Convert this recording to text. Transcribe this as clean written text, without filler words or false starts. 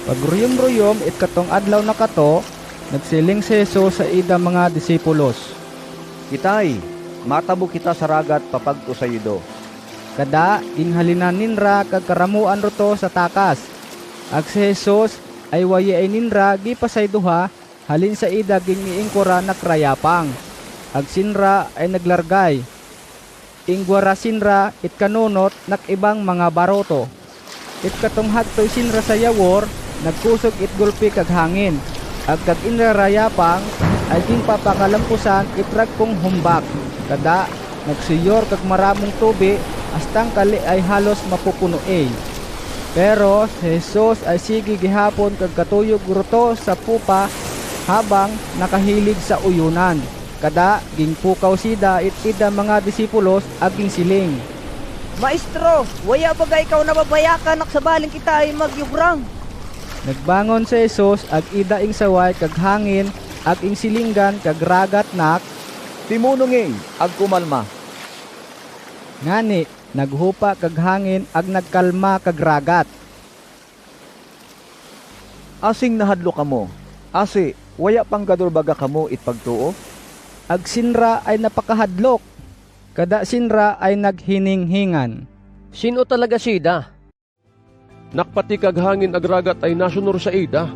Pagruyom-ruyom it katong adlaw na kato, nagsiling si Jesus sa ida mga disipulos. Itay, matabo kita sa ragat papagto sa yudo. Kada inghalinan ninra kag karamuan roto sa takas. Ag si Jesus ay wayi ay ninra gipasay duha halin sa ida giniingkura nakrayapang. Ag sinra ay naglargay. Ingwara sinra it kanunot nakibang mga baroto. It katong hadtoy sinra sa yawor, nagkusog it gulpi kag hangin. Ag kag inrarayapang ay ging papakalampusan itrag kong humbak. Kada nagsuyor kag maramong tubi astang kali ay halos mapupuno. Pero si Jesus ay sige gihapon kag katuyog ruto sa pupa habang nakahilig sa uyunan. Kada ginpukaw sida ida mga disipulos aging siling. Maestro, waya bagay ikaw nababayakan sa baling kita ay magyugrang. Nagbangon si Jesus ag ida ing saway kag hangin ag ing silinggan kag ragat nak. Timunong ag kumalma. Ngani naghupa kag hangin ag nagkalma kag ragat. Asing nahadlo kamo. Asi, waya pang gadurbaga kamo itpagtuo? Ag sinra ay napakahadlok. Kada sinra ay naghininghingan. Sino talaga sida? Nakpati kag hangin agragat ay nasunor sa ida.